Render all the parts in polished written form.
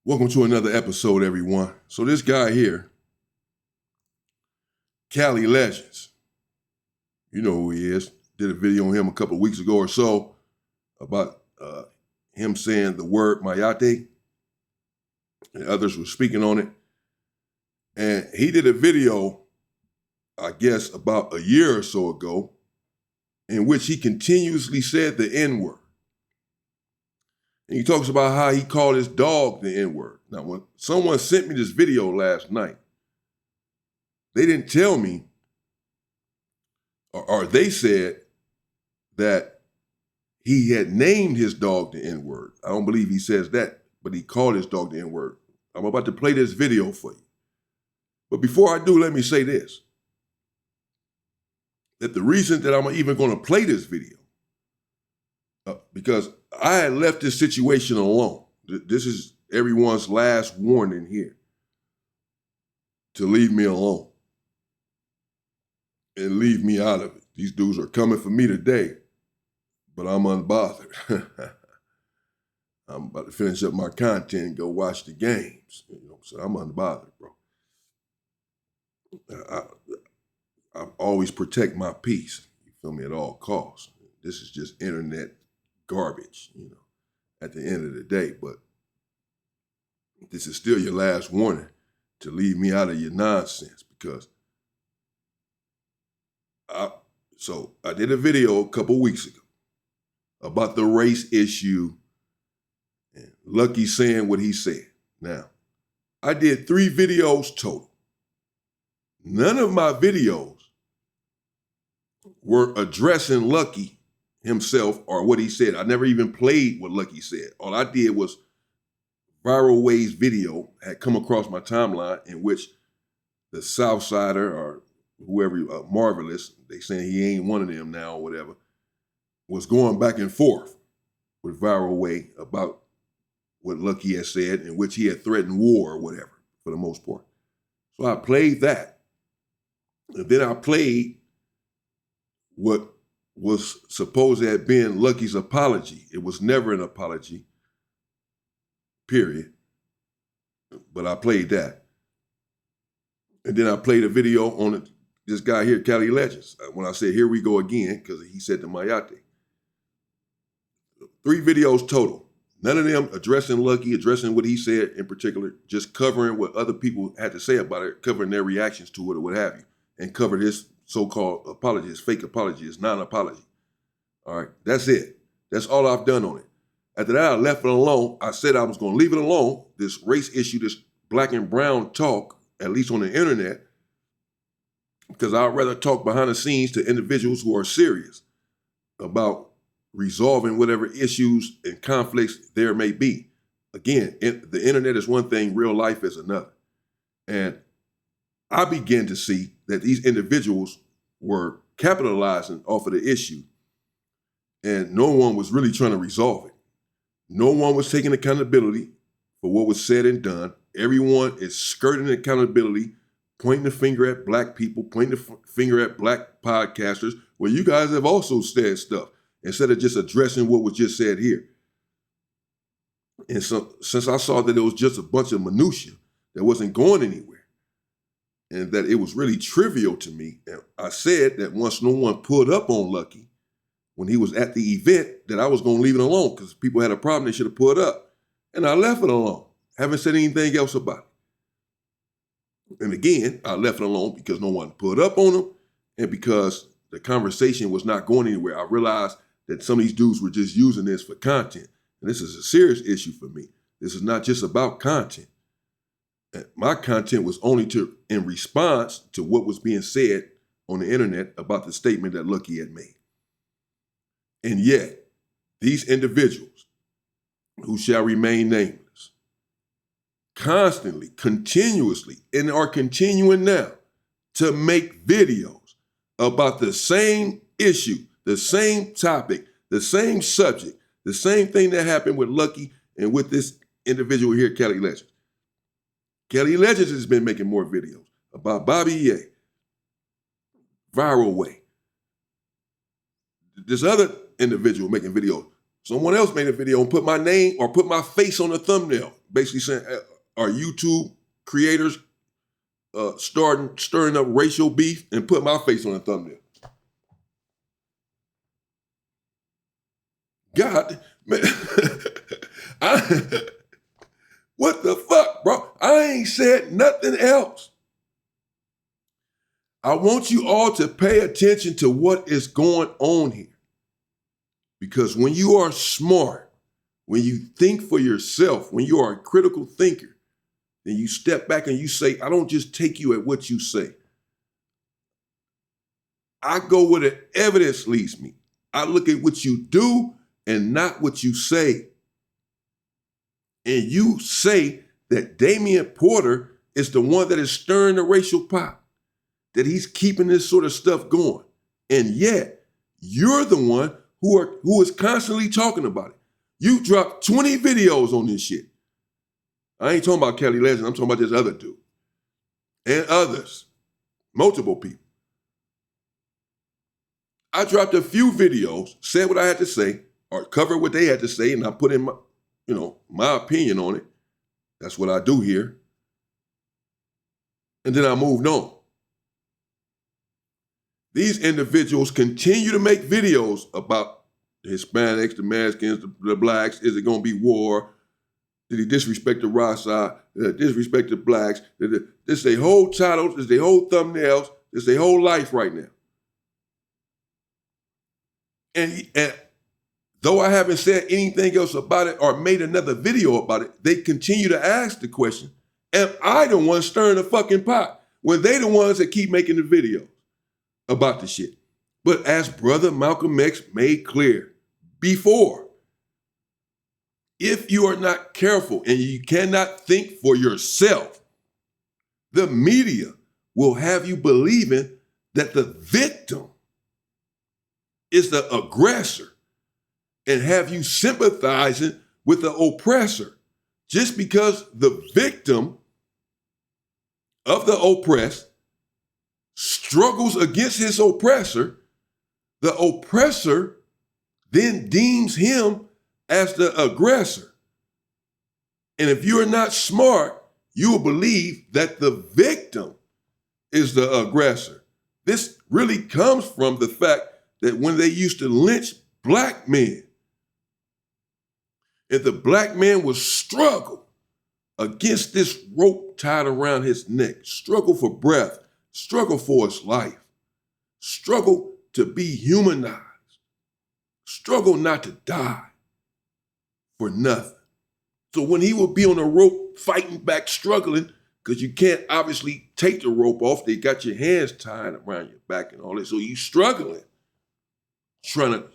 Welcome to another episode, everyone. So this guy here, Cali Legends, you know who he is. Did a video on him a couple of weeks ago or so about him saying the word mayate, and others were speaking on it. And he did a video, I guess, about a year or so ago, in which he continuously said the N-word. And he talks about how he called his dog the N-word. Now, when someone sent me this video last night, they didn't tell me, or they said that he had named his dog the N-word. I don't believe he says that, but he called his dog the N-word. I'm about to play this video for you. But before I do, let me say this. That the reason that I'm even going to play this video, because I had left this situation alone. This is everyone's last warning here, to leave me alone and leave me out of it. These dudes are coming for me today, but I'm unbothered. I'm about to finish up my content and go watch the games. So I'm unbothered, bro. I always protect my peace, you feel me, at all costs. This is just internet garbage, at the end of the day. But this is still your last warning to leave me out of your nonsense, because I did a video a couple weeks ago about the race issue and Lucky saying what he said. Now, I did 3 videos total. None of my videos were addressing Lucky himself or what he said. I never even played what Lucky said. All I did was Viral Way's video had come across my timeline in which the Southsider or whoever, Marvelous, they saying he ain't one of them now or whatever, was going back and forth with Viral Way about what Lucky had said, in which he had threatened war or whatever, for the most part. So I played that. And then I played what was supposed to have been Lucky's apology. It was never an apology, period. But I played that. And then I played a video on this guy here, Cali Legends, when I said, here we go again, because he said the Mayate. 3 videos total. None of them addressing Lucky, addressing what he said in particular, just covering what other people had to say about it, covering their reactions to it or what have you, and covered his so-called apology, his fake apology, his non-apology. All right, that's it. That's all I've done on it. After that, I left it alone. I said I was going to leave it alone, this race issue, this black and brown talk, at least on the internet, because I'd rather talk behind the scenes to individuals who are serious about resolving whatever issues and conflicts there may be. Again, the internet is one thing, real life is another. And I began to see that these individuals were capitalizing off of the issue, and no one was really trying to resolve it. No one was taking accountability for what was said and done. Everyone is skirting accountability, pointing the finger at black people, pointing the finger at black podcasters, where you guys have also said stuff, instead of just addressing what was just said here. And so, since I saw that it was just a bunch of minutia that wasn't going anywhere, and that it was really trivial to me, and I said that once no one pulled up on Lucky when he was at the event, that I was going to leave it alone, because people had a problem, they should have pulled up. And I left it alone. Haven't said anything else about it. And again, I left it alone because no one pulled up on him, and because the conversation was not going anywhere. I realized that some of these dudes were just using this for content. And this is a serious issue for me. This is not just about content. And my content was only in response to what was being said on the internet about the statement that Lucky had made. And yet, these individuals, who shall remain nameless, constantly, continuously, and are continuing now to make videos about the same issue, the same topic, the same subject, the same thing that happened with Lucky and with this individual here, Cali Legends. Cali Legends has been making more videos about Bobby Ye, Viral Way. This other individual making videos Someone else made a video and put my name or put my face on the thumbnail, basically saying, are YouTube creators stirring up racial beef, and put my face on the thumbnail. God, man, what the fuck, bro? I ain't said nothing else. I want you all to pay attention to what is going on here. Because when you are smart, when you think for yourself, when you are a critical thinker, then you step back and you say, I don't just take you at what you say. I go where the evidence leads me. I look at what you do and not what you say. And you say that Damion Porter is the one that is stirring the racial pot, that he's keeping this sort of stuff going. And yet, you're the one who is constantly talking about it. You dropped 20 videos on this shit. I ain't talking about Cali Legends, I'm talking about this other dude. And others, multiple people. I dropped a few videos, said what I had to say, or covered what they had to say, and I put in my opinion on it. That's what I do here. And then I moved on. These individuals continue to make videos about the Hispanics, the Mexicans, the blacks. Is it going to be war? Did he disrespect the Rasa? Disrespect the blacks? This is their whole titles, this is their whole thumbnails, this is their whole life right now. And though I haven't said anything else about it or made another video about it, they continue to ask the question, am I the one stirring the fucking pot when they the ones that keep making the videos about the shit? But as Brother Malcolm X made clear before, if you are not careful and you cannot think for yourself, the media will have you believing that the victim is the aggressor and have you sympathizing with the oppressor just because the victim of the oppressed struggles against his oppressor. The oppressor then deems him as the aggressor. And if you're not smart, you will believe that the victim is the aggressor. This really comes from the fact that when they used to lynch black men, and the black man would struggle against this rope tied around his neck, struggle for breath, struggle for his life, struggle to be humanized, struggle not to die for nothing. So when he would be on a rope fighting back, struggling, because you can't obviously take the rope off, they got your hands tied around your back and all that, so you struggling, trying to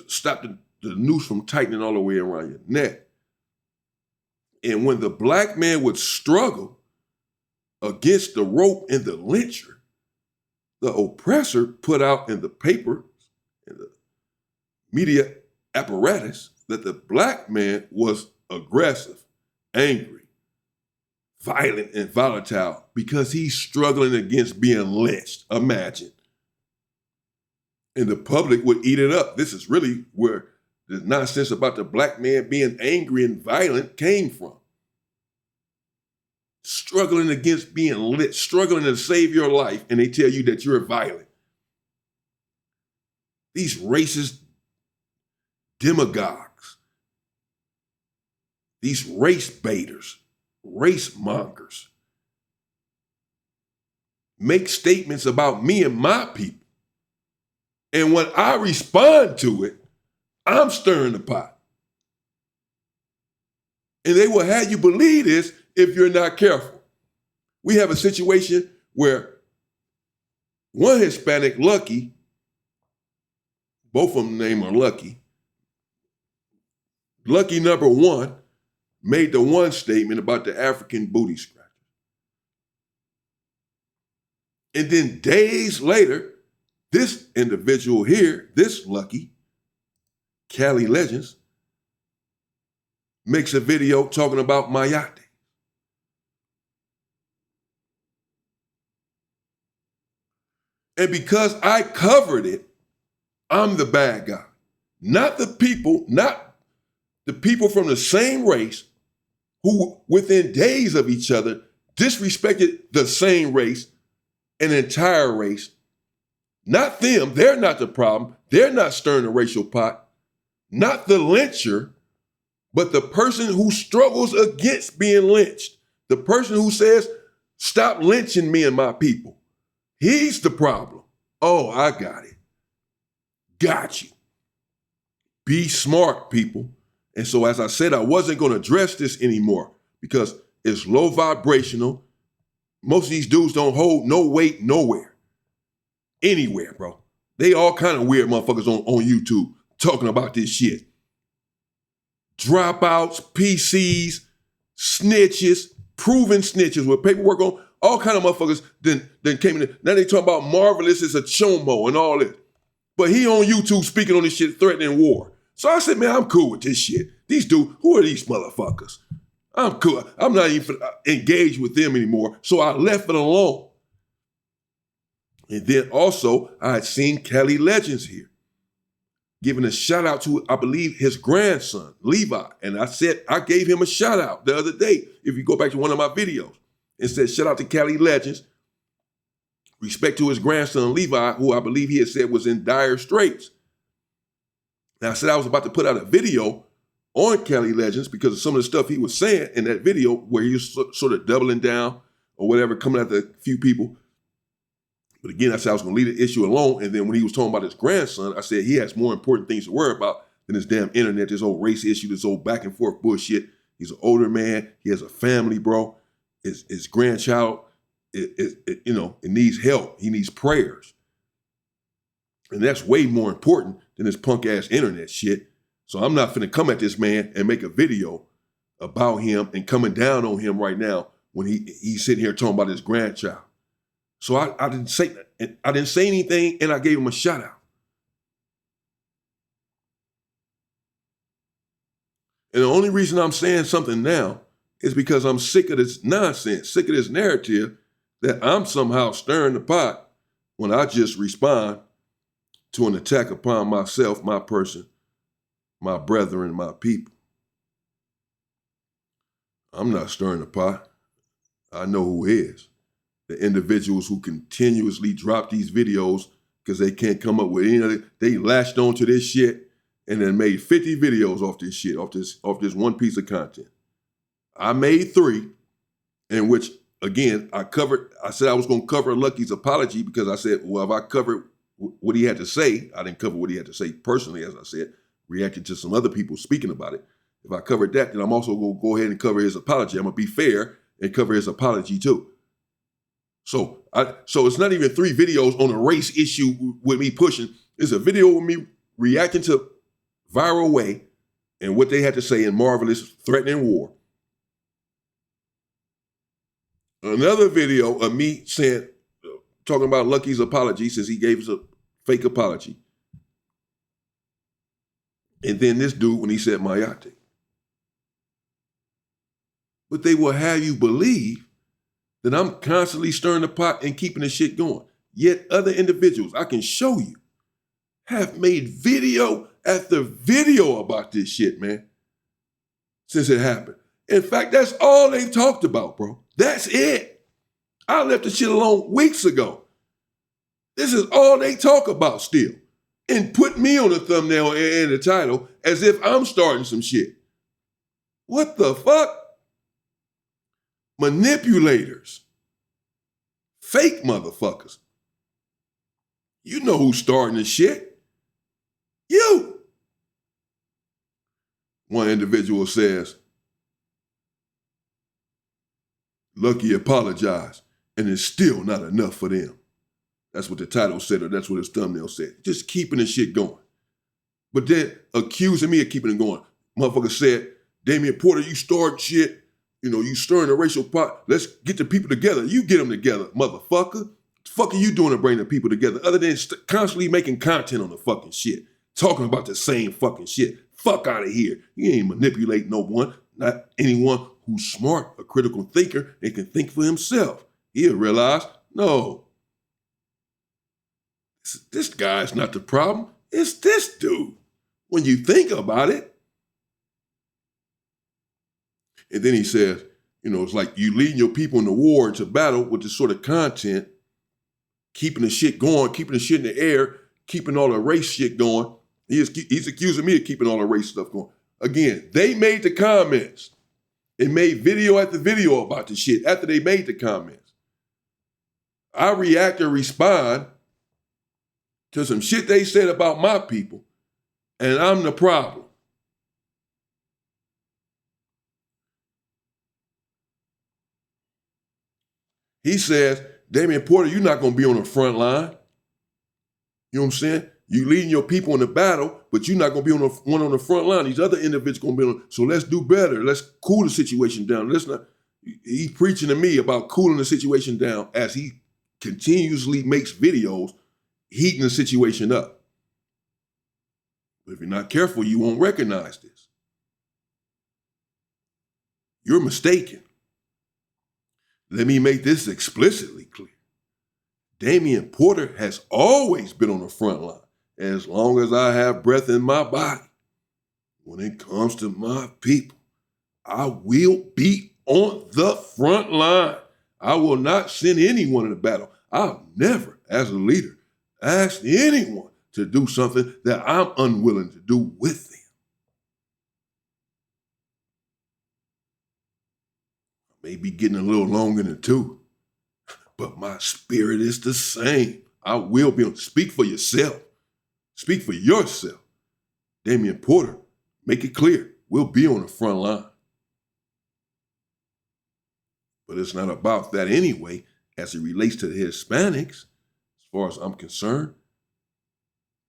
stop the noose from tightening all the way around your neck. And when the black man would struggle against the rope and the lyncher, the oppressor put out in the paper, in the media apparatus, that the black man was aggressive, angry, violent, and volatile because he's struggling against being lynched. Imagine. And the public would eat it up. This is really where the nonsense about the black man being angry and violent came from. Struggling against being lit, struggling to save your life, and they tell you that you're violent. These racist demagogues, these race baiters, race mongers, make statements about me and my people. And when I respond to it, I'm stirring the pot. And they will have you believe this if you're not careful. We have a situation where one Hispanic, Lucky, both of them name are Lucky. Lucky number one made the one statement about the African booty scratcher. And then days later, this individual here, this Lucky, Cali Legends, makes a video talking about Mayate. And because I covered it, I'm the bad guy. Not the people, not the people from the same race who within days of each other disrespected the same race, an entire race. Not them, they're not the problem. They're not stirring the racial pot. Not the lyncher, but the person who struggles against being lynched. The person who says, stop lynching me and my people. He's the problem. Oh, I got it. Got you. Be smart, people. And so, as I said, I wasn't going to address this anymore because it's low vibrational. Most of these dudes don't hold no weight nowhere. Anywhere, bro. They all kind of weird motherfuckers on YouTube talking about this shit. Dropouts, PCs, snitches, proven snitches with paperwork on, all kind of motherfuckers then came in. Now they talking about Marvelous is a chomo and all this. But he on YouTube speaking on this shit, threatening war. So I said, man, I'm cool with this shit. These dudes, who are these motherfuckers? I'm cool. I'm not even engaged with them anymore. So I left it alone. And then also, I had seen Cali Legends here, giving a shout out to, I believe, his grandson, Levi. And I said, I gave him a shout out the other day. If you go back to one of my videos, and said, shout out to Cali Legends. Respect to his grandson, Levi, who I believe he had said was in dire straits. Now, I said I was about to put out a video on Cali Legends because of some of the stuff he was saying in that video where he was sort of doubling down or whatever, coming at a few people. But again, I said I was going to leave the issue alone. And then when he was talking about his grandson, I said he has more important things to worry about than this damn internet, this old race issue, this old back and forth bullshit. He's an older man. He has a family, bro. His grandchild, it needs help. He needs prayers. And that's way more important than this punk ass internet shit. So I'm not finna come at this man and make a video about him and coming down on him right now when he's sitting here talking about his grandchild. So I didn't say anything, and I gave him a shout out. And the only reason I'm saying something now is because I'm sick of this nonsense, sick of this narrative that I'm somehow stirring the pot when I just respond to an attack upon myself, my person, my brethren, my people. I'm not stirring the pot. I know who is. The individuals who continuously drop these videos because they can't come up with any other, they latched onto this shit and then made 50 videos off this shit, off this one piece of content. I made 3, in which, again, I said I was going to cover Lucky's apology because I said, well, if I covered what he had to say, I didn't cover what he had to say personally, as I said, reacted to some other people speaking about it. If I covered that, then I'm also going to go ahead and cover his apology. I'm going to be fair and cover his apology too. So it's not even 3 videos on a race issue with me pushing. It's a video with me reacting to Viral Way and what they had to say in Marvelous threatening war. Another video of me talking about Lucky's apology since he gave us a fake apology. And then this dude when he said Mayate. But they will have you believe that I'm constantly stirring the pot and keeping the shit going. Yet other individuals, I can show you, have made video after video about this shit, man, since it happened. In fact, that's all they've talked about, bro. That's it. I left the shit alone weeks ago. This is all they talk about still. And put me on the thumbnail and the title as if I'm starting some shit. What the fuck? Manipulators. Fake motherfuckers. You know who's starting this shit. You. One individual says, Lucky apologized, and it's still not enough for them. That's what the title said, or that's what his thumbnail said. Just keeping the shit going. But then accusing me of keeping it going. Motherfucker said, Damion Porter, you starting shit. You know, you stirring the racial pot. Let's get the people together. You get them together, motherfucker. What the fuck are you doing to bring the people together other than constantly making content on the fucking shit? Talking about the same fucking shit. Fuck out of here. You ain't manipulating no one. Not anyone who's smart, a critical thinker, and can think for himself. He'll realize, no, this guy's not the problem. It's this dude. When you think about it, And then he says, it's like you leading your people in the war into battle with this sort of content, keeping the shit going, keeping the shit in the air, keeping all the race shit going. He's accusing me of keeping all the race stuff going. Again, they made the comments. They made video after video about the shit after they made the comments. I react or respond to some shit they said about my people, and I'm the problem. He says, Damion Porter, you're not going to be on the front line. You know what I'm saying? You leading your people in the battle, but you're not going to be on the front line. These other individuals going to be on. So let's do better. Let's cool the situation down. He's preaching to me about cooling the situation down as he continuously makes videos heating the situation up. But if you're not careful, you won't recognize this. You're mistaken. Let me make this explicitly clear. Damion Porter has always been on the front line as long as I have breath in my body. When it comes to my people, I will be on the front line. I will not send anyone in the battle. I've never, as a leader, asked anyone to do something that I'm unwilling to do with them. I may be getting a little long in the tooth, but my spirit is the same. I will be on. Speak for yourself. Speak for yourself. Damion Porter, make it clear, we'll be on the front line. But it's not about that anyway, as it relates to the Hispanics, as far as I'm concerned.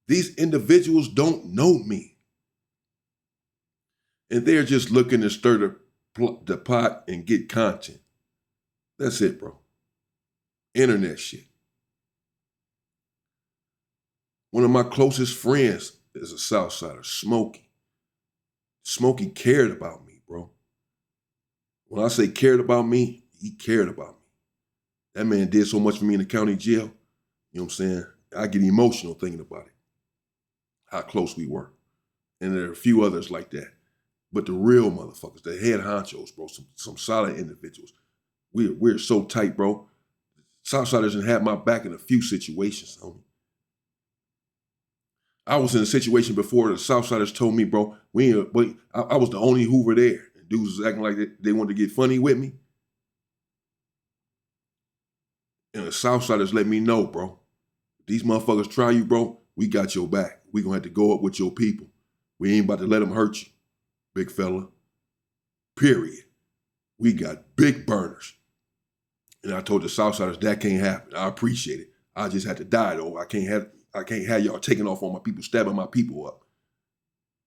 These individuals don't know me. And they're just looking to stir the pot and get content. That's it, bro. Internet shit. One of my closest friends is a Southsider, Smokey. Smokey cared about me, bro. When I say cared about me, he cared about me. That man did so much for me in the county jail. You know what I'm saying? I get emotional thinking about it. How close we were. And there are a few others like that. But the real motherfuckers, the head honchos, bro, some solid individuals. We're so tight, bro. Southsiders done had my back in a few situations, homie. I was in a situation before the Southsiders told me, bro, I was the only Hoover there. And dudes was acting like they wanted to get funny with me. And the Southsiders let me know, bro. If these motherfuckers try you, bro, we got your back. We gonna have to go up with your people. We ain't about to let them hurt you, big fella. Period. We got big burners. And I told the Southsiders that can't happen. I appreciate it. I just had to die though. I can't have y'all taking off on my people, stabbing my people up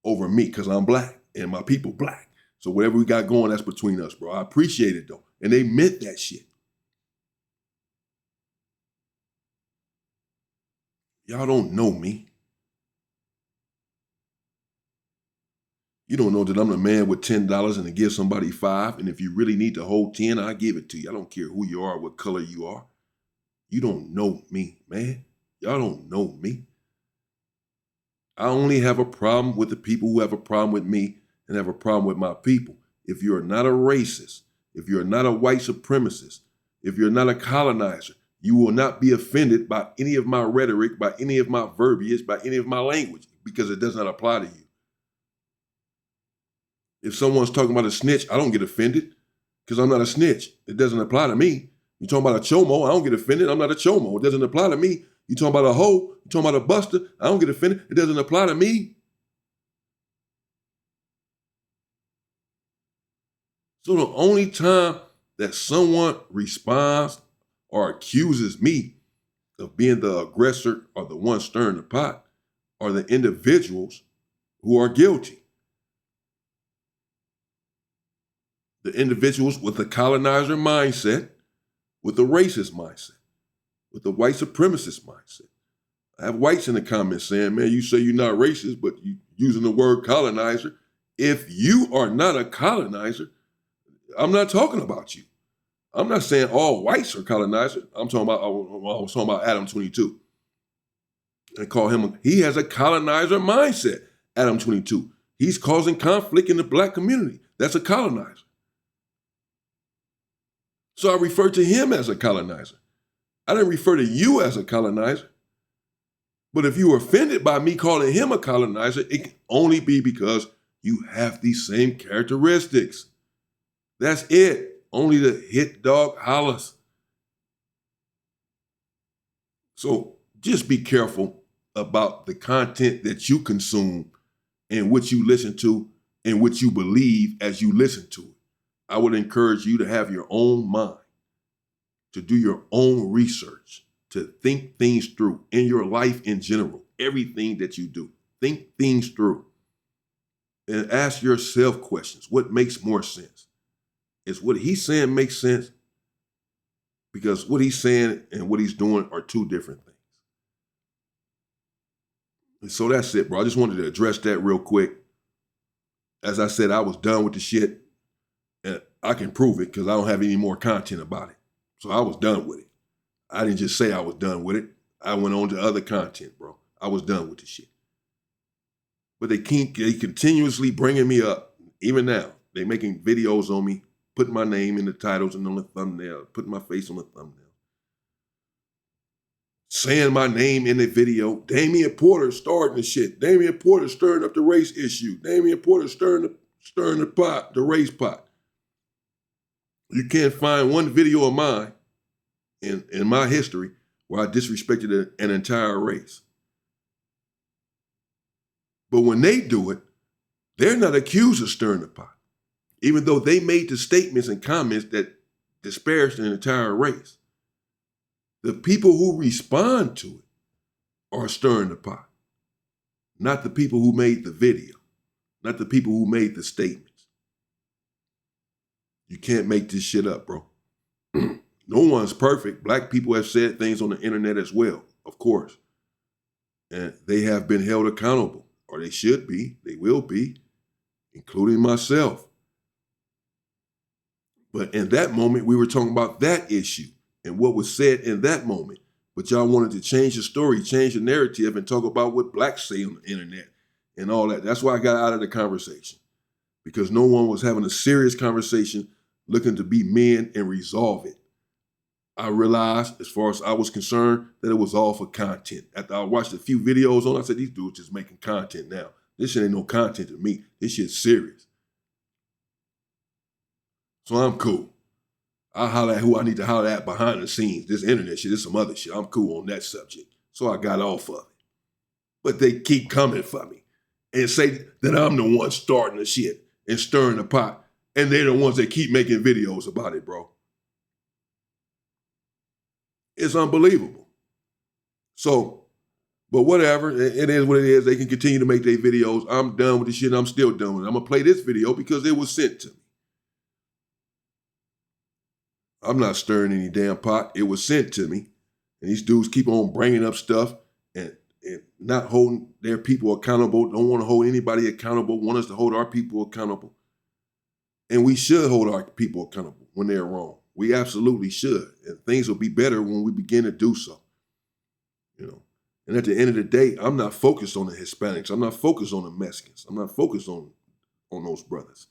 over me because I'm black and my people black. So whatever we got going, that's between us, bro. I appreciate it though. And they meant that shit. Y'all don't know me. You don't know that I'm the man with $10 and to give somebody $5. And if you really need to hold 10, I give it to you. I don't care who you are, what color you are. You don't know me, man. Y'all don't know me. I only have a problem with the people who have a problem with me and have a problem with my people. If you're not a racist, if you're not a white supremacist, if you're not a colonizer, you will not be offended by any of my rhetoric, by any of my verbiage, by any of my language, because it does not apply to you. If someone's talking about a snitch, I don't get offended because I'm not a snitch. It doesn't apply to me. You talking about a chomo, I don't get offended. I'm not a chomo. It doesn't apply to me. You talking about a hoe, you talking about a buster, I don't get offended. It doesn't apply to me. So the only time that someone responds or accuses me of being the aggressor or the one stirring the pot are the individuals who are guilty. The individuals with the colonizer mindset, with the racist mindset, with the white supremacist mindset. I have whites in the comments saying, man, you say you're not racist, but you using the word colonizer. If you are not a colonizer, I'm not talking about you. I'm not saying all whites are colonizers. I was talking about Adam 22. And call him, he has a colonizer mindset, Adam 22. He's causing conflict in the black community. That's a colonizer. So I refer to him as a colonizer. I didn't refer to you as a colonizer. But if you were offended by me calling him a colonizer, it can only be because you have these same characteristics. That's it. Only the hit dog hollers. So just be careful about the content that you consume and what you listen to and what you believe as you listen to it. I would encourage you to have your own mind, to do your own research, to think things through in your life in general, everything that you do. Think things through and ask yourself questions. What makes more sense? Is what he's saying makes sense? Because what he's saying and what he's doing are two different things. And so that's it, bro. I just wanted to address that real quick. As I said, I was done with the shit, and I can prove it because I don't have any more content about it. So I was done with it. I didn't just say I was done with it. I went on to other content, bro. I was done with the shit. But they continuously bringing me up. Even now, they making videos on me, putting my name in the titles and on the thumbnail, putting my face on the thumbnail. Saying my name in the video. Damion Porter starting the shit. Damion Porter stirring up the race issue. Damion Porter stirring the pot, the race pot. You can't find one video of mine in my history where I disrespected an entire race. But when they do it, they're not accused of stirring the pot, even though they made the statements and comments that disparaged an entire race. The people who respond to it are stirring the pot, not the people who made the video, not the people who made the statements. You can't make this shit up, bro. No one's perfect. Black people have said things on the internet as well, of course. And they have been held accountable, or they should be, they will be, including myself. But in that moment, we were talking about that issue and what was said in that moment. But y'all wanted to change the story, change the narrative, and talk about what blacks say on the internet and all that. That's why I got out of the conversation, because no one was having a serious conversation looking to be men and resolve it. I realized, as far as I was concerned, that it was all for content. After I watched a few videos on, I said, these dudes just making content now. This shit ain't no content to me. This shit's serious. So I'm cool. I'll holler at who I need to holler at behind the scenes. This internet shit, this some other shit. I'm cool on that subject. So I got off of it. But they keep coming for me and say that I'm the one starting the shit and stirring the pot. And they're the ones that keep making videos about it, bro. It's unbelievable. So, but whatever, it is what it is. They can continue to make their videos. I'm done with the shit. I'm still done with it. I'm going to play this video because it was sent to me. I'm not stirring any damn pot. It was sent to me. And these dudes keep on bringing up stuff and not holding their people accountable. Don't want to hold anybody accountable. Want us to hold our people accountable. And we should hold our people accountable when they're wrong. We absolutely should. And things will be better when we begin to do so. You know. And at the end of the day, I'm not focused on the Hispanics. I'm not focused on the Mexicans. I'm not focused on those brothers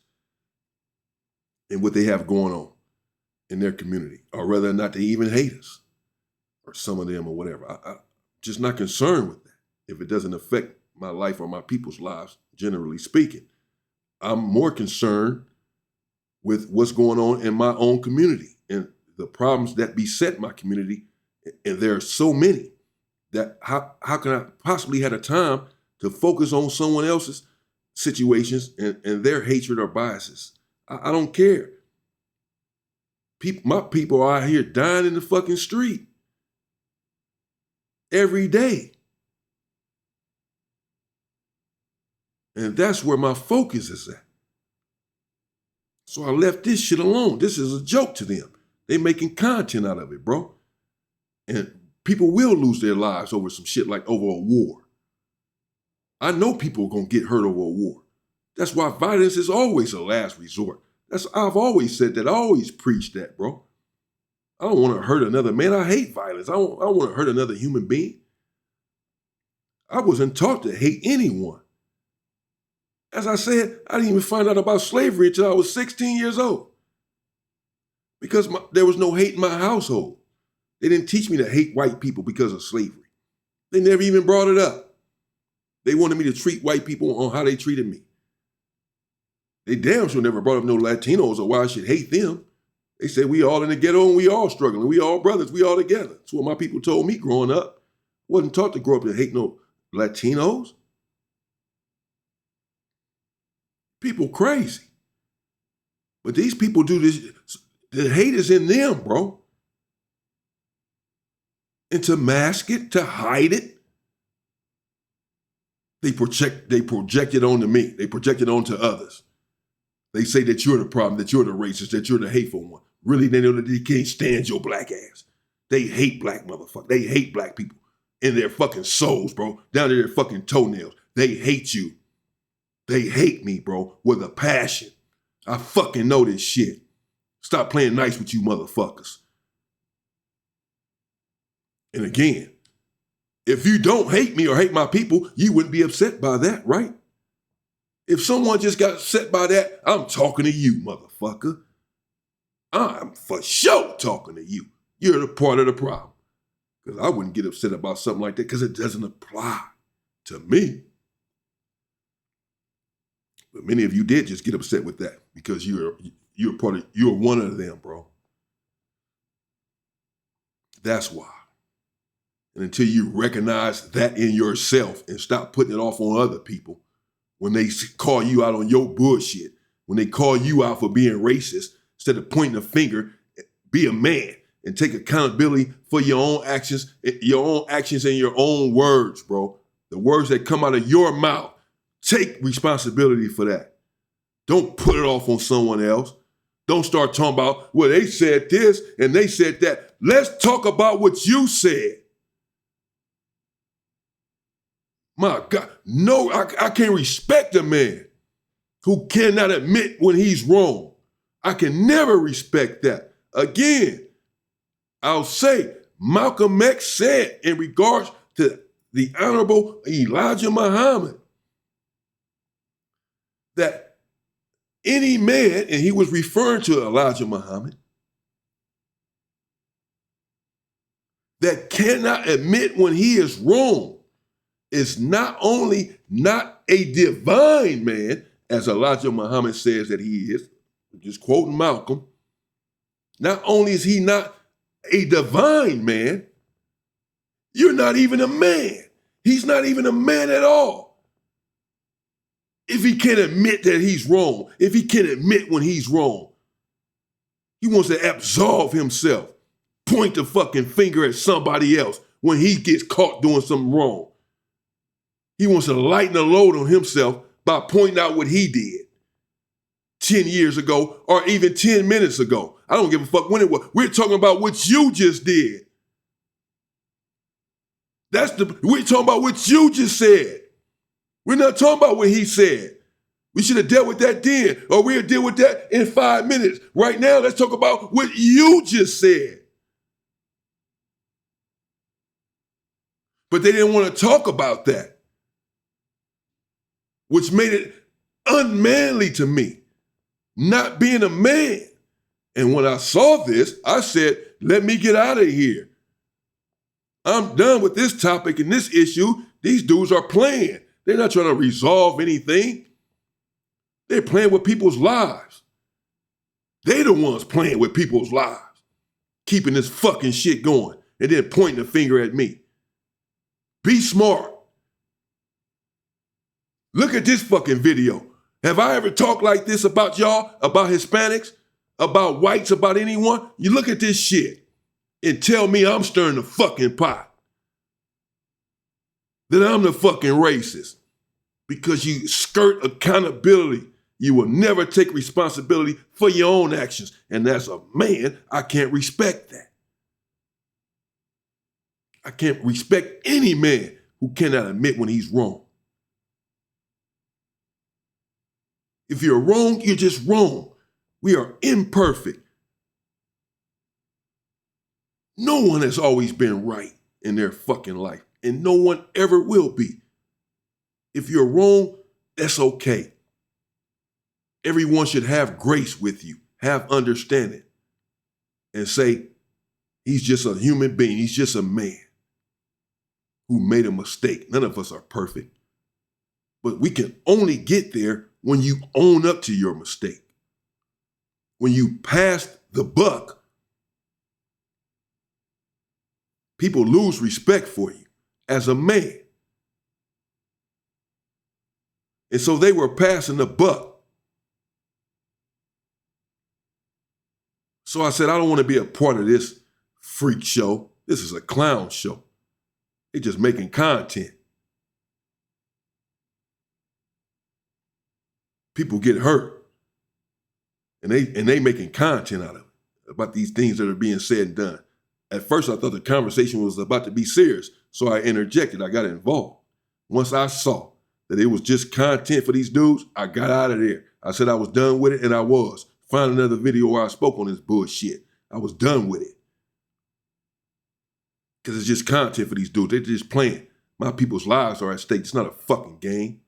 and what they have going on in their community, or whether or not they even hate us, or some of them, or whatever. I'm just not concerned with that if it doesn't affect my life or my people's lives, generally speaking. I'm more concerned with what's going on in my own community and the problems that beset my community. And there are so many that how can I possibly have a time to focus on someone else's situations and their hatred or biases? I don't care. My people are out here dying in the fucking street every day. And that's where my focus is at. So I left this shit alone. This is a joke to them. They making content out of it, bro. And people will lose their lives over some shit like over a war. I know people are going to get hurt over a war. That's why violence is always a last resort. I've always said that. I always preach that, bro. I don't want to hurt another man. I hate violence. I don't want to hurt another human being. I wasn't taught to hate anyone. As I said, I didn't even find out about slavery until I was 16 years old. Because there was no hate in my household. They didn't teach me to hate white people because of slavery. They never even brought it up. They wanted me to treat white people on how they treated me. They damn sure never brought up no Latinos or why I should hate them. They said we all in the ghetto and we all struggling. We all brothers. We all together. That's what my people told me growing up. Wasn't taught to grow up and hate no Latinos. People crazy. But these people do this. The hate is in them, bro. And to mask it, to hide it, they project it onto me. They project it onto others. They say that you're the problem, that you're the racist, that you're the hateful one. Really, they know that they can't stand your black ass. They hate black motherfuckers. They hate black people in their fucking souls, bro. Down to their fucking toenails. They hate you. They hate me, bro, with a passion. I fucking know this shit. Stop playing nice with you motherfuckers. And again, if you don't hate me or hate my people, you wouldn't be upset by that, right? If someone just got upset by that, I'm talking to you, motherfucker. I'm for sure talking to you. You're the part of the problem. Because I wouldn't get upset about something like that because it doesn't apply to me. But many of you did just get upset with that because you're one of them, bro. That's why. And until you recognize that in yourself and stop putting it off on other people, when they call you out on your bullshit, when they call you out for being racist, instead of pointing a finger, be a man and take accountability for your own actions and your own words, bro. The words that come out of your mouth. Take responsibility for that. Don't put it off on someone else. Don't start talking about, well, they said this and they said that. Let's talk about what you said. My God, no, I can't respect a man who cannot admit when he's wrong. I can never respect that. Again, I'll say, Malcolm X said in regards to the Honorable Elijah Muhammad that any man, and he was referring to Elijah Muhammad, that cannot admit when he is wrong is not only not a divine man, as Elijah Muhammad says that he is, just quoting Malcolm, not only is he not a divine man, you're not even a man. He's not even a man at all. If he can't admit that he's wrong, if he can't admit when he's wrong, he wants to absolve himself, point the fucking finger at somebody else when he gets caught doing something wrong. He wants to lighten the load on himself by pointing out what he did 10 years ago or even 10 minutes ago. I don't give a fuck when it was. We're talking about what you just did. We're talking about what you just said. We're not talking about what he said. We should have dealt with that then, or we'll deal with that in 5 minutes. Right now, let's talk about what you just said. But they didn't want to talk about that, which made it unmanly to me, not being a man. And when I saw this, I said, let me get out of here. I'm done with this topic and this issue. These dudes are playing. They're not trying to resolve anything. They're playing with people's lives. They're the ones playing with people's lives, keeping this fucking shit going and then pointing the finger at me. Be smart. Look at this fucking video. Have I ever talked like this about y'all, about Hispanics, about whites, about anyone? You look at this shit and tell me I'm stirring the fucking pot. That I'm the fucking racist. Because you skirt accountability. You will never take responsibility for your own actions. And as a man, I can't respect that. I can't respect any man who cannot admit when he's wrong. If you're wrong, you're just wrong. We are imperfect. No one has always been right in their fucking life, and no one ever will be. If you're wrong, that's okay. Everyone should have grace with you, have understanding. and say he's just a human being. He's just a man who made a mistake. None of us are perfect. But we can only get there when you own up to your mistake. When you pass the buck, people lose respect for you as a man. And so they were passing the buck. So I said, I don't want to be a part of this freak show. This is a clown show. They're just making content. People get hurt. And they making content out of it about these things that are being said and done. At first, I thought the conversation was about to be serious, so I interjected. I got involved. Once I saw that it was just content for these dudes, I got out of there. I said I was done with it, and I was. Find another video where I spoke on this bullshit. I was done with it. Because it's just content for these dudes. They're just playing. My people's lives are at stake. It's not a fucking game.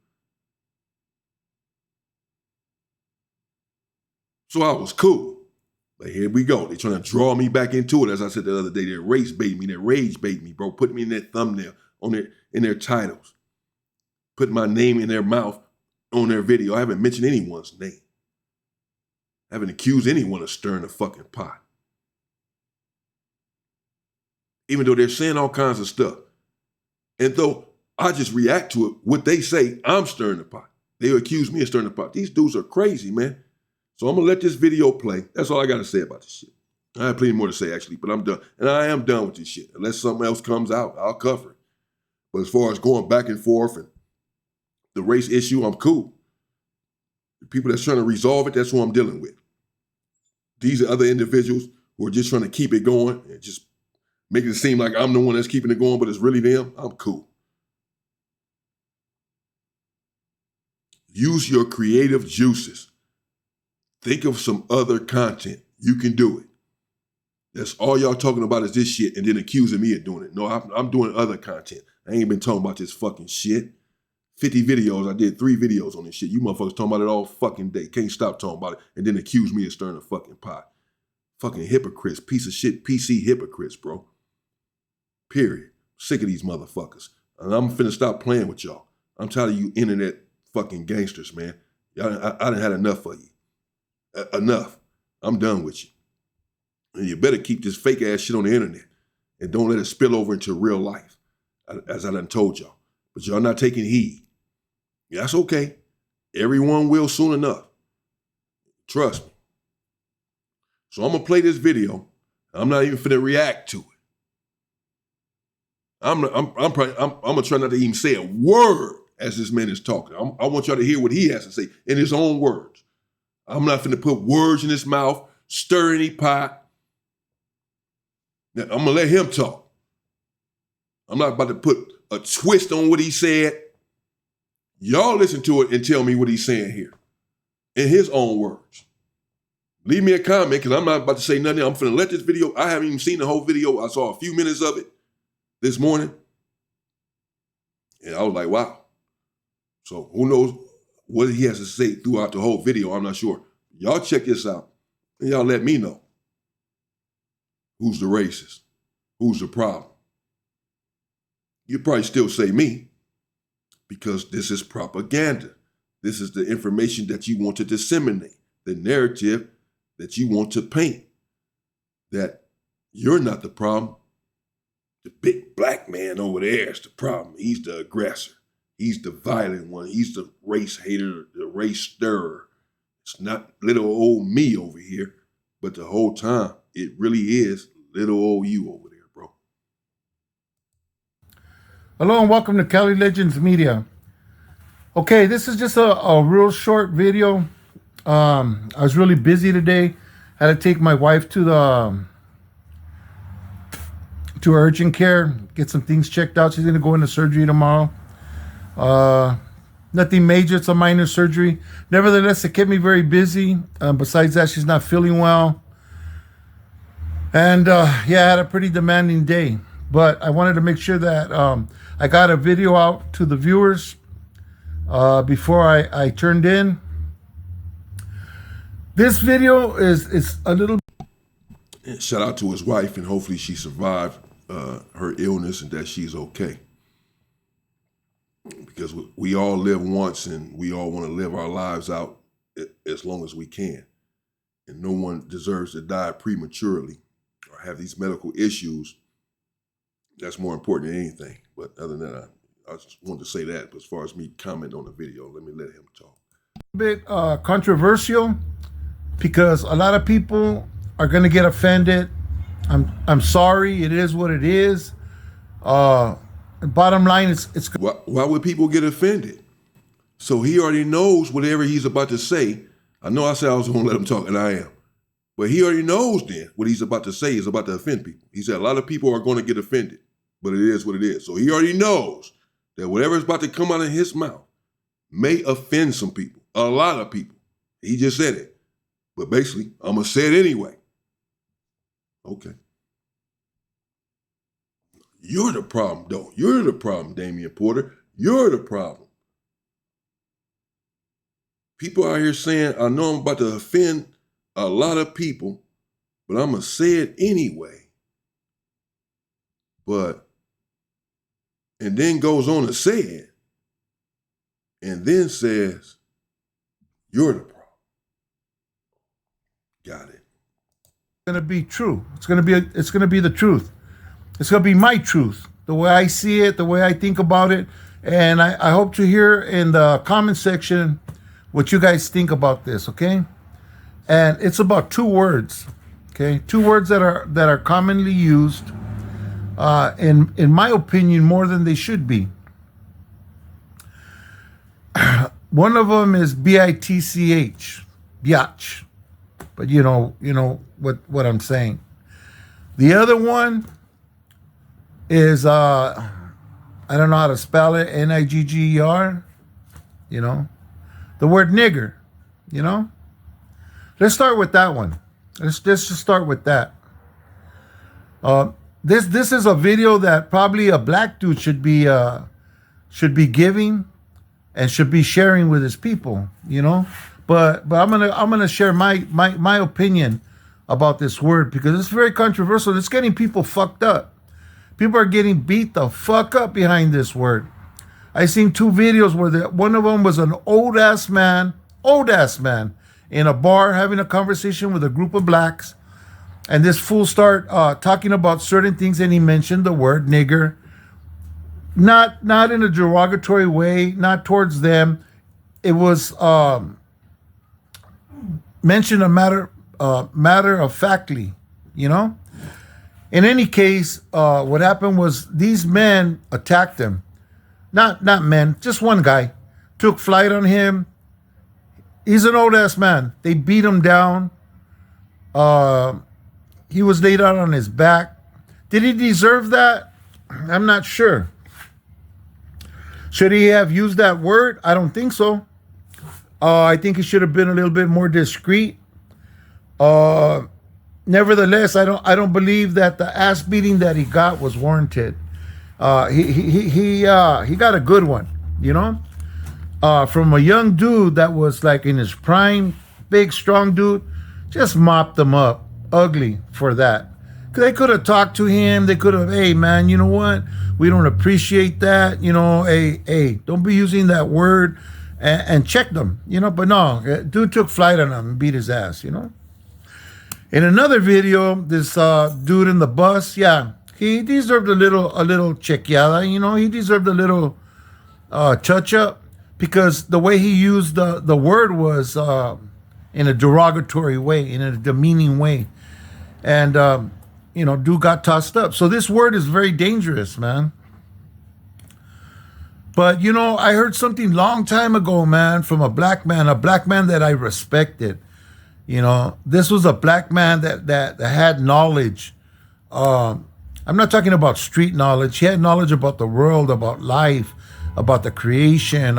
So I was cool. But here we go. They're trying to draw me back into it. As I said the other day, they race bait me, they rage bait me, bro. Put me in their thumbnail, in their titles. Put my name in their mouth on their video. I haven't mentioned anyone's name. I haven't accused anyone of stirring the fucking pot. Even though they're saying all kinds of stuff. And though I just react to it, what they say, I'm stirring the pot. They accuse me of stirring the pot. These dudes are crazy, man. So I'm going to let this video play. That's all I got to say about this shit. I have plenty more to say, actually, but I'm done. And I am done with this shit. Unless something else comes out, I'll cover it. But as far as going back and forth and the race issue, I'm cool. The people that's trying to resolve it, that's who I'm dealing with. These are other individuals who are just trying to keep it going and just making it seem like I'm the one that's keeping it going, but it's really them. I'm cool. Use your creative juices. Think of some other content. You can do it. That's all y'all talking about is this shit and then accusing me of doing it. No, I'm doing other content. I ain't been talking about this fucking shit. 50 videos. I did 3 videos on this shit. You motherfuckers talking about it all fucking day. Can't stop talking about it and then accuse me of stirring a fucking pot. Fucking hypocrites. Piece of shit PC hypocrites, bro. Period. Sick of these motherfuckers. And I'm finna stop playing with y'all. I'm tired of you internet fucking gangsters, man. I done had enough of you. Enough. I'm done with you. And you better keep this fake ass shit on the internet and don't let it spill over into real life, as I done told y'all. But y'all not taking heed. Yeah, that's okay. Everyone will soon enough. Trust me. So I'm going to play this video. I'm not even finna react to it. I'm going to try not to even say a word as this man is talking. I want y'all to hear what he has to say in his own words. I'm not finna put words in his mouth, stir any pot. Now, I'm gonna let him talk. I'm not about to put a twist on what he said. Y'all listen to it and tell me what he's saying here in his own words. Leave me a comment because I'm not about to say nothing. I'm finna let this video, I haven't even seen the whole video. I saw a few minutes of it this morning. And I was like, wow. So who knows what he has to say throughout the whole video, I'm not sure. Y'all check this out, and y'all let me know who's the racist, who's the problem. You probably still say me, because this is propaganda. This is the information that you want to disseminate, the narrative that you want to paint, that you're not the problem. The big black man over there is the problem. He's the aggressor. He's the violent one. He's the race hater, the race stirrer. It's not little old me over here, but the whole time, it really is little old you over there, bro. Hello and welcome to Cali Legends Media. Okay, this is just a real short video. I was really busy today. Had to take my wife to urgent care, get some things checked out. She's gonna go into surgery tomorrow. Nothing major, it's a minor surgery. Nevertheless, it kept me very busy. Besides that, she's not feeling well. And yeah, I had a pretty demanding day. But I wanted to make sure that I got a video out to the viewers before I turned in. This video is a little... And shout out to his wife, and hopefully she survived her illness and that she's okay. Because we all live once, and we all want to live our lives out as long as we can. And no one deserves to die prematurely or have these medical issues. That's more important than anything. But other than that, I just wanted to say that. But as far as me comment on the video, let me let him talk. A bit controversial because a lot of people are going to get offended. I'm sorry. It is what it is. Bottom line, it's Why would people get offended? So he already knows whatever he's about to say. I know I said I was going to let him talk, and I am. But he already knows then what he's about to say is about to offend people. He said a lot of people are going to get offended, but it is what it is. So he already knows that whatever is about to come out of his mouth may offend some people, a lot of people. He just said it. But basically, I'm going to say it anyway. Okay. You're the problem, though. You're the problem, Damion Porter. You're the problem. People out here saying, I know I'm about to offend a lot of people, but I'm going to say it anyway. And then goes on to say it, and then says, you're the problem. Got it. going to be true. It's going to be the truth. It's going to be my truth, the way I see it, the way I think about it. And I hope to hear in the comment section what you guys think about this, okay? And it's about 2 words, okay? 2 words that are commonly used, in my opinion, more than they should be. One of them is bitch, biatch, but you know what I'm saying. The other one is I don't know how to spell it, Nigger, the word nigger, Let's start with that one. Let's just start with that. This is a video that probably a black dude should be giving and should be sharing with his people, But I'm gonna share my opinion about this word because it's very controversial. It's getting people fucked up. People are getting beat the fuck up behind this word. I seen 2 videos where one of them was an old ass man in a bar having a conversation with a group of blacks, and this fool start talking about certain things, and he mentioned the word nigger, not in a derogatory way, not towards them. It was mentioned a matter of factly, In any case, what happened was these men attacked him. Not men, just one guy. Took flight on him. He's an old ass man. They beat him down. He was laid out on his back. Did he deserve that? I'm not sure. Should he have used that word? I don't think so. I think he should have been a little bit more discreet. Nevertheless, I don't believe that the ass beating that he got was warranted. He got a good one, from a young dude that was like in his prime, big, strong dude, just mopped him up, ugly for that. They could have talked to him. They could have, hey man, you know what? We don't appreciate that. Hey, don't be using that word, and checked them, But no, dude took flight on him and beat his ass, In another video, this dude in the bus, he deserved a little chequeada, He deserved a little touch up because the way he used the word was in a derogatory way, in a demeaning way, and dude got tossed up. So this word is very dangerous, man. But I heard something long time ago, man, from a black man that I respected. This was a black man that had knowledge. I'm not talking about street knowledge. He had knowledge about the world, about life, about the creation,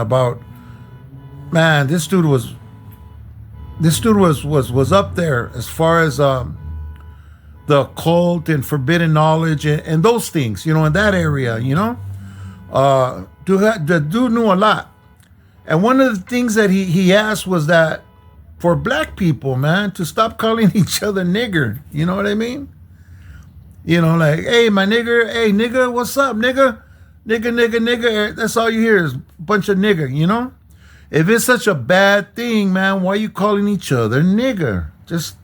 man, this dude was up there as far as the occult and forbidden knowledge and those things, in that area, the dude knew a lot. And one of the things that he asked was that for black people, man, to stop calling each other nigger. You know what I mean? Like, hey, my nigger, hey, nigga, what's up, nigga? Nigga. That's all you hear is a bunch of nigger. If it's such a bad thing, man, why are you calling each other nigger? Just,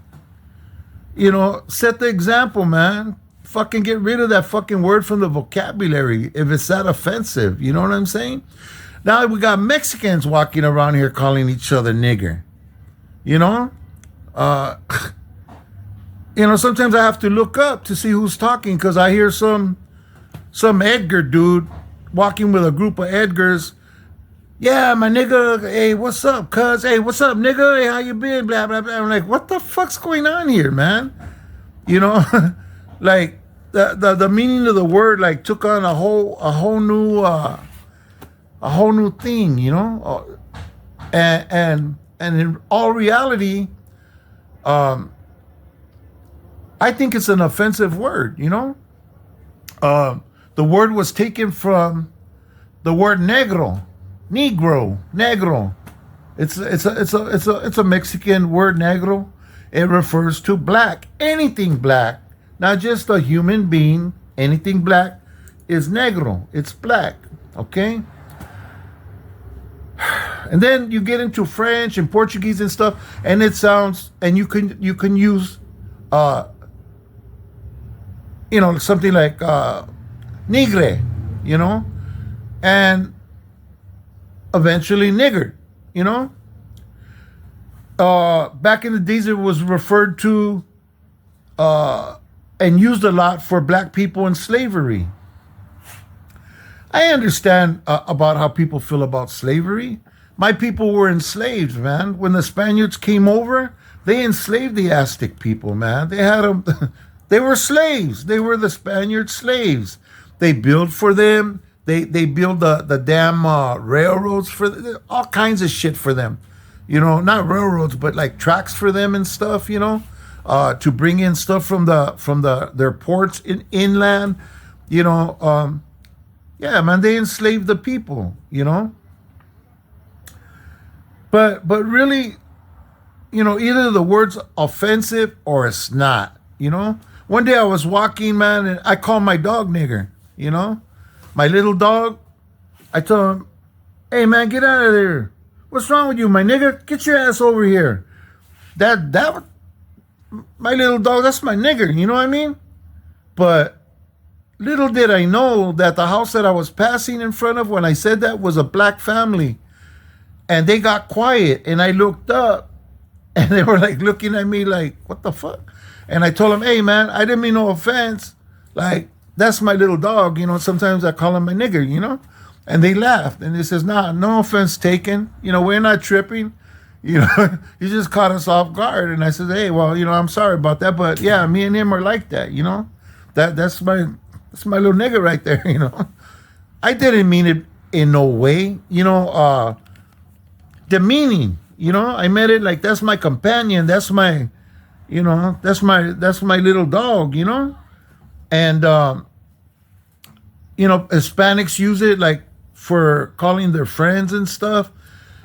set the example, man. Fucking get rid of that fucking word from the vocabulary if it's that offensive. You know what I'm saying? Now we got Mexicans walking around here calling each other nigger. Sometimes I have to look up to see who's talking because I hear some Edgar dude walking with a group of Edgars. Yeah, my nigga, hey, what's up, cuz? Hey, what's up, nigga? Hey, how you been? Blah, blah, blah. I'm like, what the fuck's going on here, man? Like the meaning of the word like took on a whole new thing, and in all reality, I think it's an offensive word, the word was taken from the word negro. It's a Mexican word, negro. It refers to black, anything black, not just a human being. Anything black is negro. It's black, okay? And then you get into French and Portuguese and stuff, and it sounds, and you can use, something like nigre, and eventually nigger, back in the days, it was referred to and used a lot for black people in slavery. I understand about how people feel about slavery. My people were enslaved, man. When the Spaniards came over, they enslaved the Aztec people, man. They had them. They were slaves. They were the Spaniard slaves. They built for them. They built the damn railroads for them, all kinds of shit for them. Not railroads, but like tracks for them and stuff. To bring in stuff from their ports inland. Yeah, man, they enslaved the people. But really, either the word's offensive or it's not. One day I was walking, man, and I called my dog nigger. My little dog. I told him, "Hey, man, get out of there. What's wrong with you, my nigger? Get your ass over here." That my little dog, that's my nigger. You know what I mean? But little did I know that the house that I was passing in front of when I said that was a black family. And they got quiet, and I looked up, and they were like looking at me like, what the fuck? And I told them, hey, man, I didn't mean no offense. Like, that's my little dog. Sometimes I call him my nigger, And they laughed, and they says, nah, no offense taken. We're not tripping. You you just caught us off guard. And I said, hey, well, I'm sorry about that. But, yeah, me and him are like that, That's my little nigger right there, I didn't mean it in no way, demeaning, I meant it like that's my companion, that's my, that's my little dog, and Hispanics use it like for calling their friends and stuff,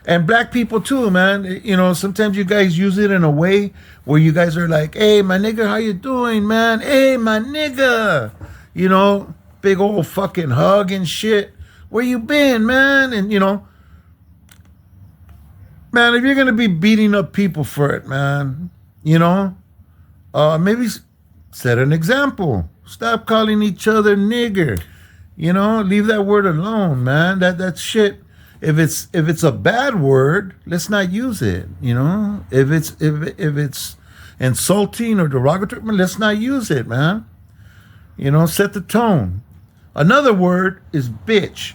and black people too, man. Sometimes you guys use it in a way where you guys are like, hey, my nigga, how you doing, man? Hey, my nigga, big old fucking hug and shit. Where you been, man? And man, if you're gonna be beating up people for it, man, maybe set an example. Stop calling each other nigger. Leave that word alone, man. That shit. If it's a bad word, let's not use it. If it's insulting or derogatory, let's not use it, man. Set the tone. Another word is bitch.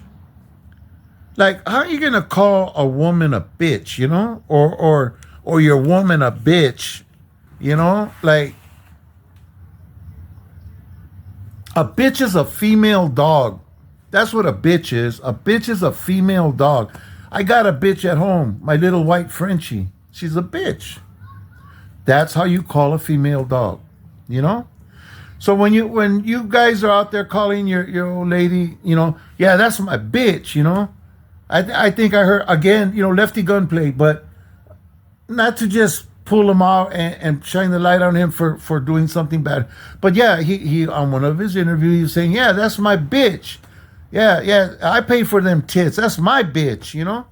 Like, how are you gonna call a woman a bitch, or your woman a bitch, Like, a bitch is a female dog. That's what a bitch is. A bitch is a female dog. I got a bitch at home, my little white Frenchie. She's a bitch. That's how you call a female dog, So when you guys are out there calling your old lady, yeah, that's my bitch, I think I heard, again, Lefty Gunplay, but not to just pull him out and shine the light on him for doing something bad. But yeah, he on one of his interviews, he was saying, yeah, that's my bitch. Yeah, I pay for them tits. That's my bitch, you know?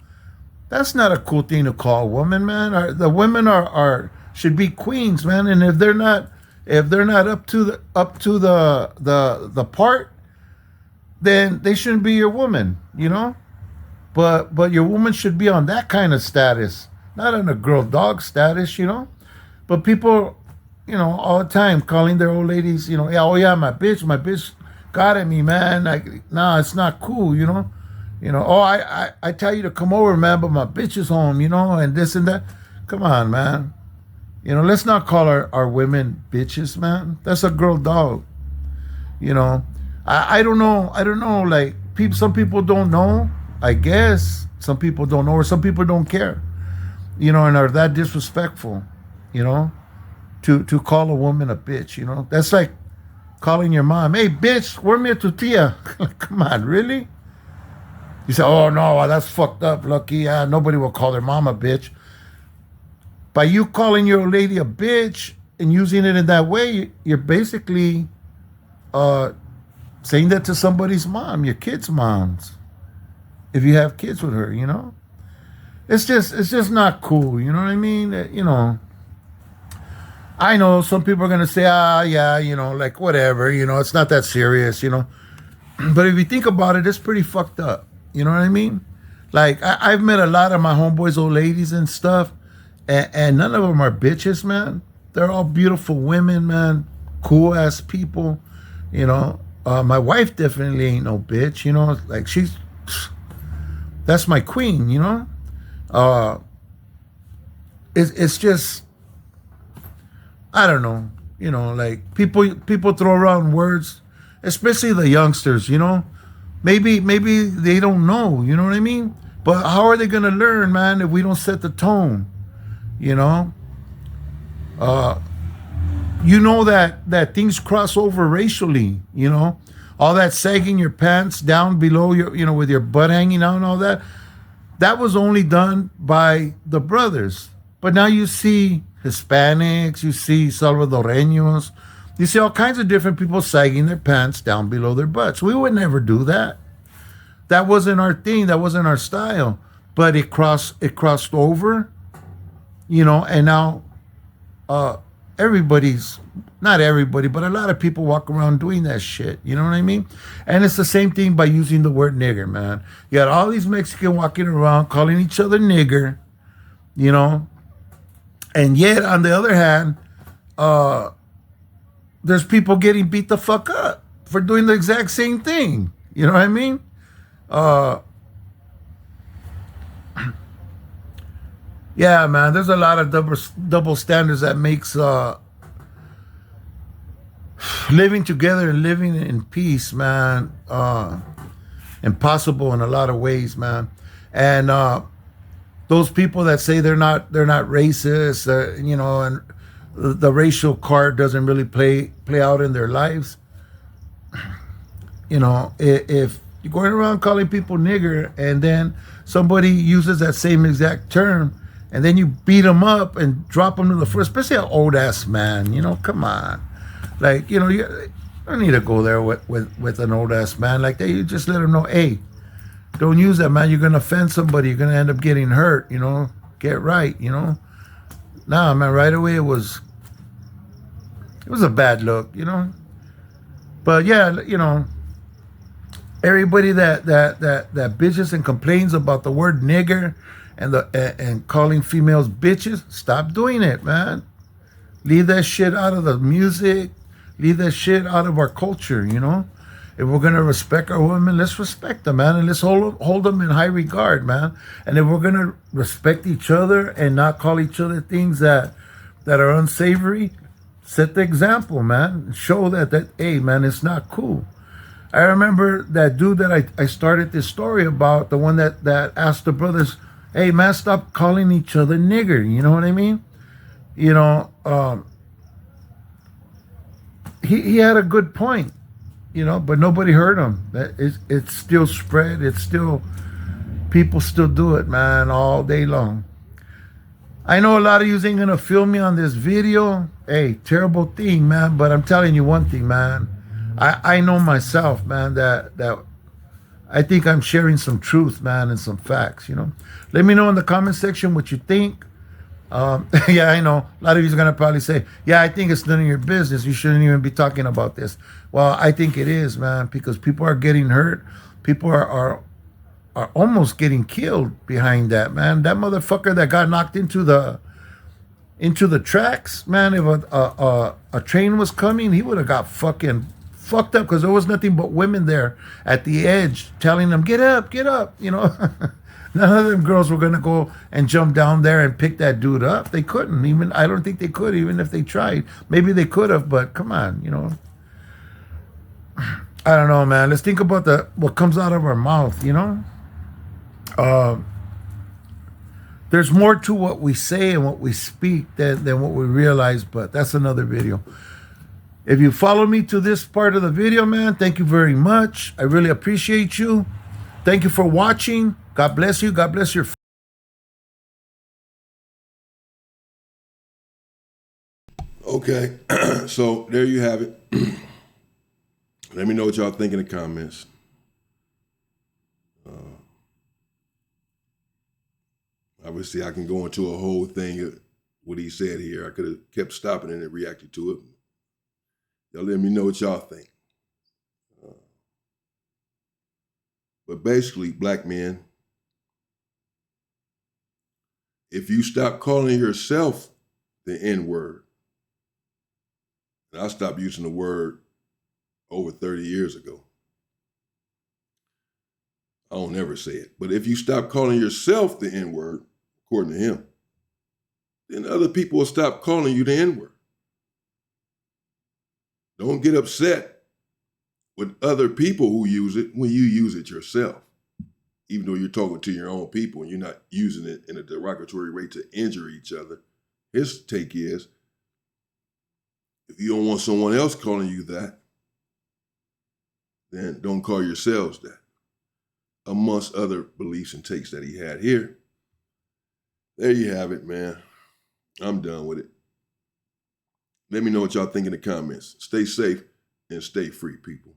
That's not a cool thing to call a woman, man. The women are should be queens, man. And if they're not up to the part, then they shouldn't be your woman, you know? But your woman should be on that kind of status, not on a girl dog status, you know. But people, you know, all the time calling their old ladies, you know, yeah, oh yeah, my bitch got at me, man. Like, nah, it's not cool, you know. You know, oh, I tell you to come over, man, but my bitch is home, you know, and this and that. Come on, man. You know, let's not call our women bitches, man. That's a girl dog. You know, I don't know. Like some people don't know. I guess some people don't know, or some people don't care. You know, and are that disrespectful. You know, to call a woman a bitch. You know, that's like calling your mom, hey, bitch, where's mi tortilla? Come on, really? You say, oh no, that's fucked up, Lucky. Nobody will call their mom a bitch. By you calling your lady a bitch and using it in that way, you're basically saying that to somebody's mom, your kid's mom's. If you have kids with her, you know, it's just not cool. You know what I mean? You know, I know some people are gonna say, yeah, you know, like whatever, you know, it's not that serious, you know. But if you think about it, it's pretty fucked up. You know what I mean? Like I've met a lot of my homeboys, old ladies and stuff, and none of them are bitches, man. They're all beautiful women, man. Cool ass people. You know, my wife definitely ain't no bitch. You know, like that's my queen. You know, it's just, I don't know. You know, like people throw around words, especially the youngsters. You know, maybe they don't know. You know what I mean? But how are they gonna learn, man, if we don't set the tone? You know, you know that things cross over racially. You know, all that sagging your pants down below your, you know, with your butt hanging out and all that. That was only done by the brothers. But now you see Hispanics, you see Salvadoreños, you see all kinds of different people sagging their pants down below their butts. We would never do that. That wasn't our thing. That wasn't our style. But it crossed over. You know, and now everybody's, not everybody, but a lot of people walk around doing that shit. You know what I mean? And it's the same thing by using the word nigger, man. You got all these Mexicans walking around calling each other nigger, you know, and yet on the other hand, there's people getting beat the fuck up for doing the exact same thing. You know what I mean? Yeah, man, there's a lot of double standards that makes living together and living in peace, man, impossible in a lot of ways, man. And those people that say they're not racist, you know, and the racial card doesn't really play out in their lives. You know, if you're going around calling people nigger and then somebody uses that same exact term, and then you beat them up and drop them to the floor, especially an old ass man. You know, come on, like, you know, you don't need to go there with an old ass man like that. You just let them know, hey, don't use that, man. You're gonna offend somebody. You're gonna end up getting hurt. You know, get right. You know, nah, man. Right away, it was a bad look. You know, but yeah, you know, everybody that bitches and complains about the word nigger and calling females bitches, stop doing it, man. Leave that shit out of the music. Leave that shit out of our culture, you know. If we're gonna respect our women, let's respect them, man, and let's hold them in high regard, man. And if we're gonna respect each other and not call each other things that are unsavory, set the example, man. Show that hey, man, it's not cool. I remember that dude that I started this story about, the one that asked the brothers, hey, man, stop calling each other nigger. You know what I mean? You know, he had a good point, you know, but nobody heard him. It's still spread. It's still, people still do it, man, all day long. I know a lot of you ain't gonna feel me on this video. Hey, terrible thing, man. But I'm telling you one thing, man. I know myself, man, that I think I'm sharing some truth, man, and some facts, you know. Let me know in the comment section what you think. Yeah, I know. A lot of you are gonna probably say, "Yeah, I think it's none of your business. You shouldn't even be talking about this." Well, I think it is, man, because people are getting hurt. People are almost getting killed behind that, man. That motherfucker that got knocked into the tracks, man. If a train was coming, he would have got fucking fucked up because there was nothing but women there at the edge telling them, get up, you know. None of them girls were gonna go and jump down there and pick that dude up. They couldn't even. I don't think they could, even if they tried. Maybe they could have, but come on, you know. I don't know, man. Let's think about the what comes out of our mouth, you know. Uh, there's more to what we say and what we speak than what we realize, but that's another video. If you follow me to this part of the video, man, thank you very much. I really appreciate you. Thank you for watching. God bless you. God bless your. Okay, so there you have it. Let me know what y'all think in the comments. Obviously, I can go into a whole thing of what he said here. I could have kept stopping and reacted to it. Y'all let me know what y'all think. But basically, black men, if you stop calling yourself the N-word, and I stopped using the word over 30 years ago. I don't ever say it. But if you stop calling yourself the N-word, according to him, then other people will stop calling you the N-word. Don't get upset with other people who use it when you use it yourself. Even though you're talking to your own people and you're not using it in a derogatory way to injure each other. His take is, if you don't want someone else calling you that, then don't call yourselves that. Amongst other beliefs and takes that he had here. There you have it, man. I'm done with it. Let me know what y'all think in the comments. Stay safe and stay free, people.